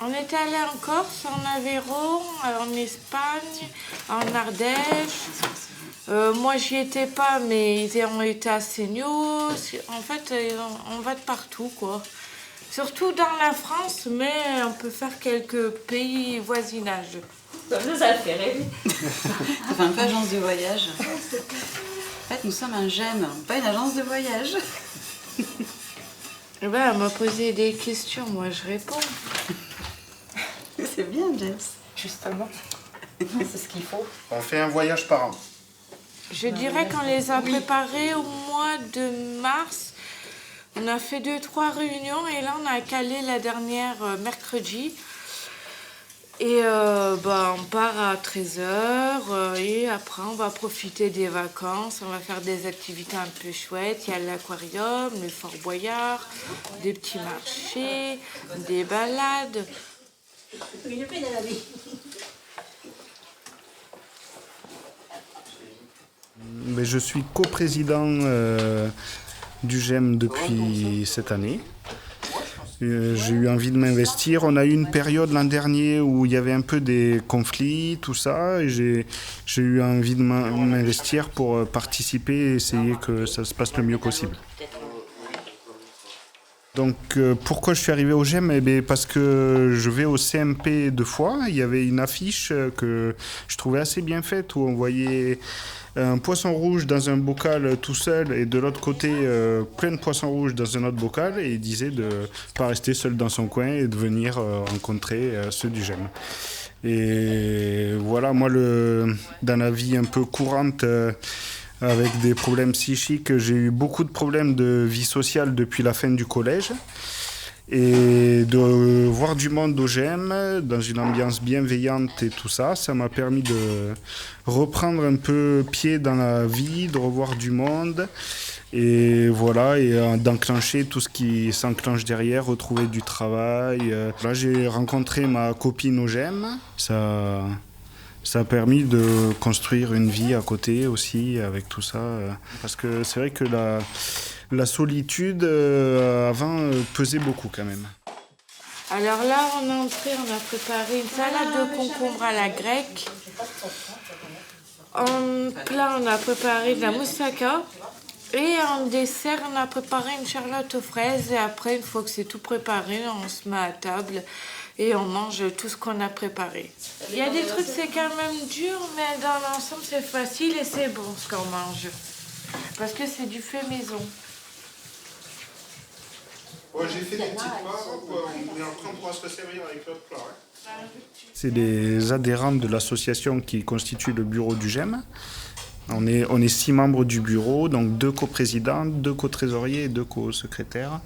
On était allé en Corse, en Aveyron, en Espagne, en Ardèche. Moi, j'y étais pas, mais ils ont été à Seignos. En fait, on va de partout, quoi. Surtout dans la France, mais on peut faire quelques pays voisinages. Ça le fait rêver. Ça fait un peu agence de voyage. En fait, nous sommes un GEM, pas une agence de voyage. Eh ben, elle m'a posé des questions, moi je réponds. C'est bien, James. Justement. C'est ce qu'il faut. On fait un voyage par an. Je dirais qu'on les a préparés au mois de mars. On a fait 2-3 réunions et là on a calé la dernière mercredi. Et on part à 13h et après on va profiter des vacances, on va faire des activités un peu chouettes. Il y a l'aquarium, le Fort Boyard, des petits marchés, des balades. Une peine à la vie. Mais je suis coprésident du GEM depuis cette année. J'ai eu envie de m'investir. On a eu une période l'an dernier où il y avait un peu des conflits, tout ça. Et j'ai eu envie de m'investir pour participer et essayer que ça se passe le mieux possible. Donc pourquoi je suis arrivé au GEM? Eh bien, parce que je vais au CMP 2 fois. Il y avait une affiche que je trouvais assez bien faite où on voyait un poisson rouge dans un bocal tout seul et de l'autre côté plein de poissons rouges dans un autre bocal, et il disait de ne pas rester seul dans son coin et de venir rencontrer ceux du GEM. Et voilà, moi dans la vie un peu courante avec des problèmes psychiques, j'ai eu beaucoup de problèmes de vie sociale depuis la fin du collège. Et de voir du monde au GEM, dans une ambiance bienveillante et tout ça, ça m'a permis de reprendre un peu pied dans la vie, de revoir du monde. Et voilà, et d'enclencher tout ce qui s'enclenche derrière, retrouver du travail. Là, j'ai rencontré ma copine au GEM. Ça a permis de construire une vie à côté aussi avec tout ça. Parce que c'est vrai que la solitude, avant, pesait beaucoup quand même. Alors là, en entrée, on a préparé une salade de concombre à la grecque. En plat, on a préparé de la moussaka. Et en dessert, on a préparé une charlotte aux fraises. Et après, une fois que c'est tout préparé, on se met à table et on mange tout ce qu'on a préparé. Il y a des trucs, c'est quand même dur, mais dans l'ensemble, c'est facile et c'est bon ce qu'on mange. Parce que c'est du fait maison. Ouais, j'ai fait des petites parts, on est en train de pouvoir se servir avec l'autre plat. Hein. C'est des adhérents de l'association qui constitue le bureau du GEM. On est 6 membres du bureau, donc 2 coprésidents, 2 co-trésoriers et 2 co-secrétaires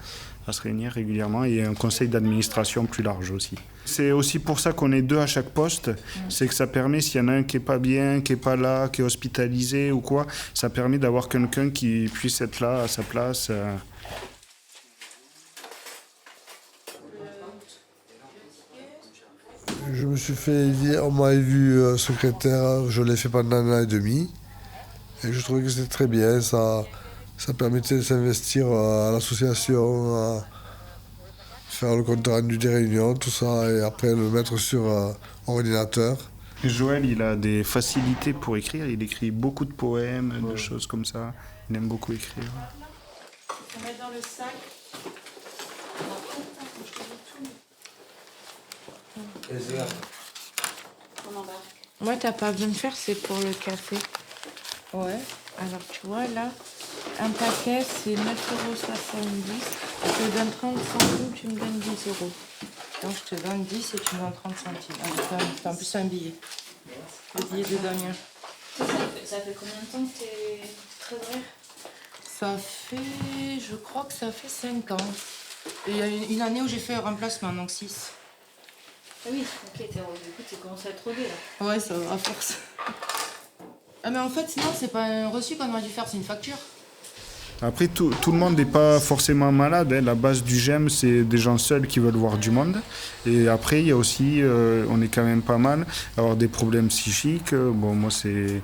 à se réunir régulièrement, et un conseil d'administration plus large aussi. C'est aussi pour ça qu'on est 2 à chaque poste, c'est que ça permet, s'il y en a un qui n'est pas bien, qui n'est pas là, qui est hospitalisé ou quoi, ça permet d'avoir quelqu'un qui puisse être là à sa place. Je me suis fait élire, on m'a élu secrétaire, je l'ai fait pendant 1 an et demi. Et je trouvais que c'était très bien, ça permettait de s'investir à l'association, à faire le compte rendu des réunions, tout ça, et après le mettre sur ordinateur. Joël, il a des facilités pour écrire, il écrit beaucoup de poèmes, de choses comme ça. Il aime beaucoup écrire. On met dans le sac. Moi, t'as pas besoin de faire, c'est pour le café. Ouais. Alors, tu vois, là, un paquet, c'est 9,70 €. Je te donne 30 centimes, tu me donnes 10 €. Donc je te donne 10 et tu me donnes 30 centimes. C'est en plus un billet. Le billet de Damien. Ça fait combien de temps que t'es trésorière? Ça fait, je crois que ça fait 5 ans. Et il y a une année où j'ai fait un remplacement, donc 6. Ah oui, ok, du coup, tu commences à être rodée, là. Ouais, ça va, à force. Ah mais en fait, sinon, c'est pas un reçu qu'on aurait dû faire, c'est une facture. Après, tout le monde n'est pas forcément malade. Hein. La base du GEM, c'est des gens seuls qui veulent voir du monde. Et après, il y a aussi, on est quand même pas mal, avoir des problèmes psychiques. Bon, moi, c'est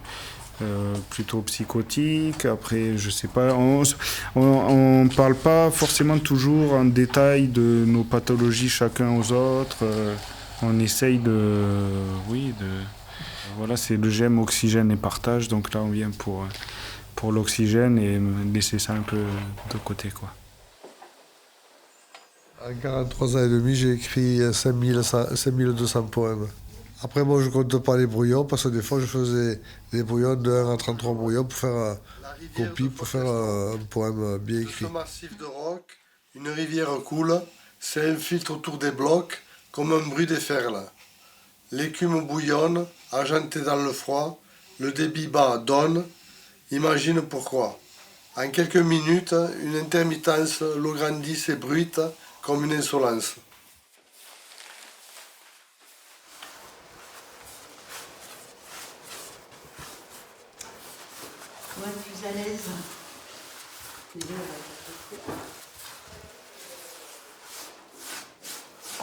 plutôt psychotique. Après, je sais pas, on parle pas forcément toujours en détail de nos pathologies chacun aux autres. On essaye voilà, c'est le GEM oxygène et partage. Donc là, on vient pour l'oxygène et laisser ça un peu de côté, quoi. En 43 ans et demi, j'ai écrit 5200 poèmes. Après, moi, je ne compte pas les brouillons, parce que des fois, je faisais des brouillons de 1 à 33 brouillons pour faire copie, pour faire un poème bien écrit. Ce massif de roc, une rivière coule, c'est un filtre autour des blocs, comme un bruit des ferles. L'écume bouillonne, argentée dans le froid, le débit bas donne, imagine pourquoi. En quelques minutes, une intermittence, l'eau grandisse et bruite, comme une insolence. Pour être plus à l'aise. Tu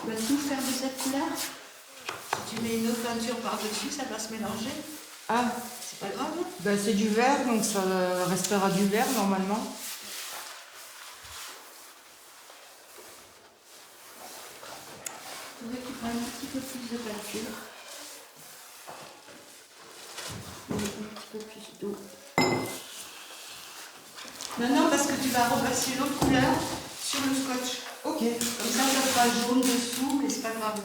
vas tout faire de cette couleur? Si tu mets une autre peinture par-dessus, ça va se mélanger. Ah, C'est pas grave. ben c'est du vert, donc ça restera du vert normalement. Je voudrais que tu prennes un petit peu plus de peinture. Et un petit peu plus d'eau. Non, parce que tu vas repasser l'autre couleur sur le scotch. Ok. Comme ça fera jaune dessous, mais c'est pas grave.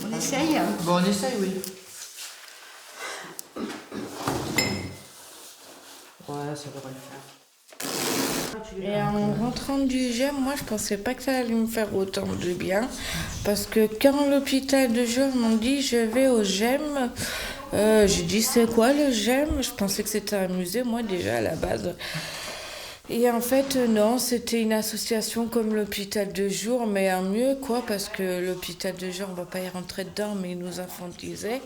On essaye? Bon, on essaye, oui. Ouais, ça devrait le faire. Et en rentrant du GEM, moi je pensais pas que ça allait me faire autant de bien. Parce que quand l'hôpital de jour m'ont dit je vais au GEM, j'ai dit c'est quoi le GEM? Je pensais que c'était un musée, moi déjà à la base. Et en fait non, c'était une association comme l'hôpital de jour, mais en mieux quoi, parce que l'hôpital de jour, on va pas y rentrer dedans, mais ils nous infantilisait.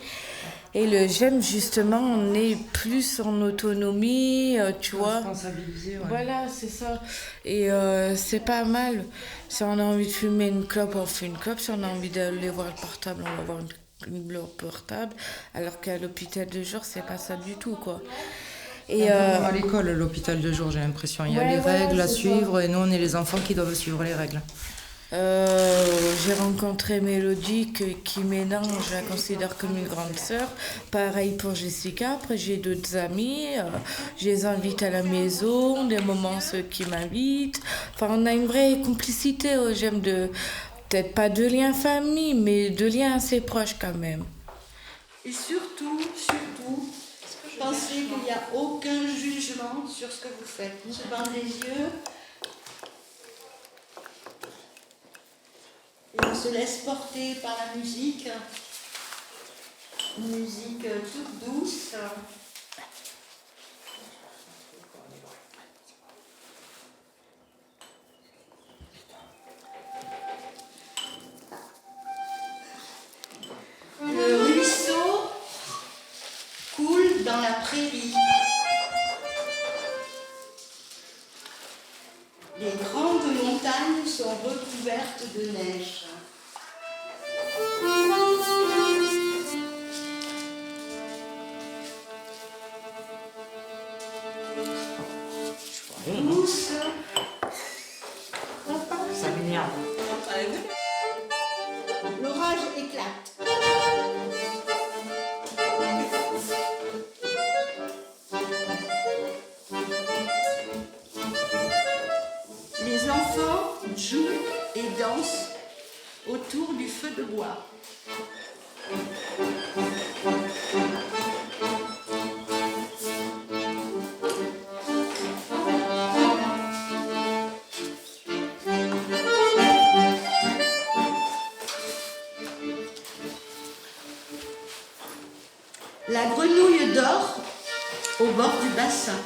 Et le GEM, justement, on est plus en autonomie, tu vois. Responsabilisé, ouais. Voilà, c'est ça. Et c'est pas mal. Si on a envie de fumer une clope, on fait une clope. Si on a envie d'aller voir le portable, on va voir une portable. Alors qu'à l'hôpital de jour, c'est pas ça du tout, quoi. Et À l'école, l'hôpital de jour, j'ai l'impression. Il y a Ouais, les voilà, règles à c'est suivre et nous, on est les enfants qui doivent suivre les règles. j'ai rencontré Mélodie qui mélange, je la considère comme une grande sœur. Pareil pour Jessica. Après, j'ai d'autres amis. Je les invite à la maison, des moments ceux qui m'invitent. Enfin, on a une vraie complicité. J'aime peut-être pas de liens famille, mais de liens assez proches quand même. Et surtout, pensez qu'il n'y a aucun jugement sur ce que vous faites. On se bande les yeux et on se laisse porter par la musique. Une musique toute douce. Le ruisseau coule dans la prairie. Les grandes montagnes sont recouvertes de neige. Pousse. Ça m'énerve. L'orage éclate. Les enfants jouent et dansent autour du feu de bois. La grenouille dort au bord du bassin.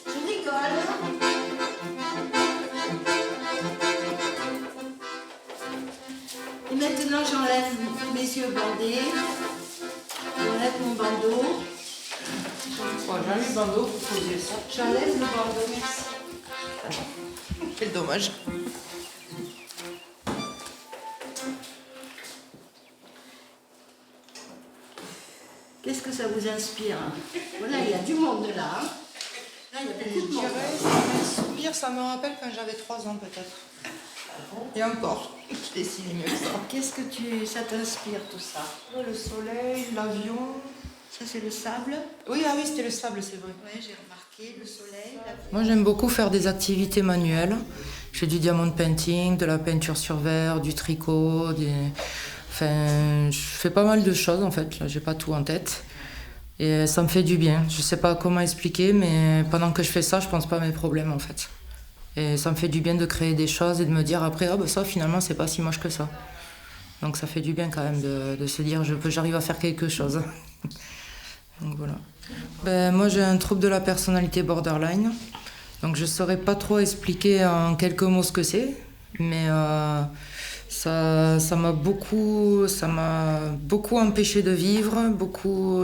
Je rigole. Et maintenant j'enlève mes yeux bandés. J'enlève mon bandeau. Bon, j'ai un bandeau pour poser ça. J'enlève le bandeau, merci. Quel dommage. Qu'est-ce que ça vous inspire? Voilà, il y a du monde là. Hein. Là, il y a Je beaucoup de monde. dirais, ça m'inspire, ça me rappelle quand j'avais 3 ans peut-être. Et encore, je dessine mieux que ça. Qu'est-ce que ça t'inspire tout ça? Le soleil, l'avion. Ça c'est le sable. Oui, ah oui, c'était le sable, c'est vrai. Oui, j'ai remarqué le soleil. Moi, j'aime beaucoup faire des activités manuelles. Je fais du diamond painting, de la peinture sur verre, du tricot. Enfin, je fais pas mal de choses en fait. Là, j'ai pas tout en tête. Et ça me fait du bien. Je sais pas comment expliquer, mais pendant que je fais ça, je pense pas à mes problèmes en fait. Et ça me fait du bien de créer des choses et de me dire après, ah ben ça finalement, c'est pas si moche que ça. Donc ça fait du bien quand même de se dire, j'arrive à faire quelque chose. Donc voilà. Ben, moi, j'ai un trouble de la personnalité borderline. Donc je ne saurais pas trop expliquer en quelques mots ce que c'est, mais ça m'a beaucoup empêché de vivre.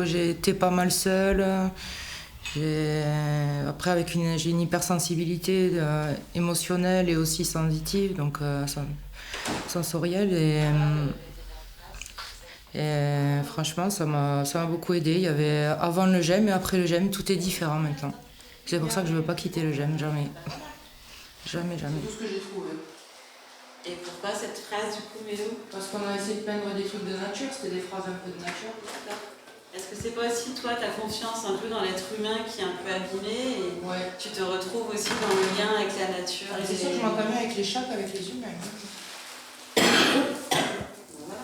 J'ai été pas mal seule. Après, j'ai une hypersensibilité émotionnelle et aussi sensitive, donc sensorielle. Et franchement, ça m'a beaucoup aidé. Il y avait avant le GEM et après le GEM, tout est différent maintenant. C'est pour ça que je ne veux pas quitter le GEM, jamais. Jamais, jamais. Tout ce que j'ai trouvé. Et pourquoi cette phrase du coup, Mélo? Parce qu'on a essayé de peindre des trucs de nature, c'était des phrases un peu de nature. Est-ce que c'est pas aussi toi, ta confiance un peu dans l'être humain qui est un peu abîmée et Ouais. tu te retrouves aussi dans le lien avec la nature? C'est sûr que je m'entends mieux avec les chats qu'avec les humains. Voilà.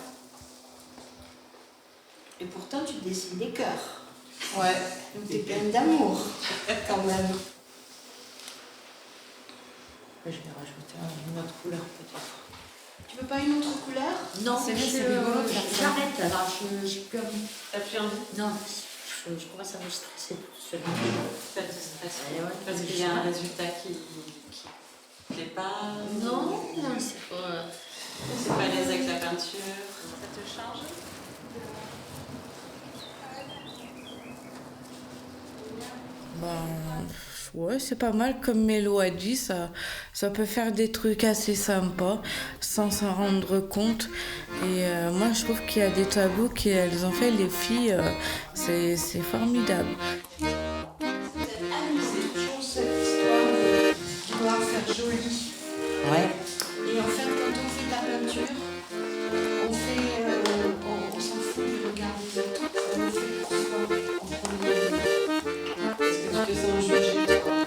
Et pourtant, tu dessines des cœurs. Ouais. Donc, t'es pleine d'amour, quand même. Je vais rajouter une autre couleur peut-être. Tu veux pas une autre couleur? Non, C'est vrai, c'est rigolo de faire ça. j'arrête là, j'ai plus envie. T'as plus envie? Non, je commence à me stresser toute seule. Pas de stress. Ouais, ouais, Parce qu'il y a un résultat qui plaît pas? Non, c'est pas... C'est pas à l'aise avec la peinture? Ça te change? Ouais, c'est pas mal comme Mélo a dit, ça peut faire des trucs assez sympas sans s'en rendre compte. Et moi, je trouve qu'il y a des tableaux qu'elles ont fait, les filles, c'est formidable. Vous êtes amusés, toujours cette histoire de vouloir faire joli. Ouais. Et en fait, quand on fait de la peinture, on s'en fout du regard des autres. On le fait pour soi, en premier lieu. Est-ce que tu te sens jugée, toi?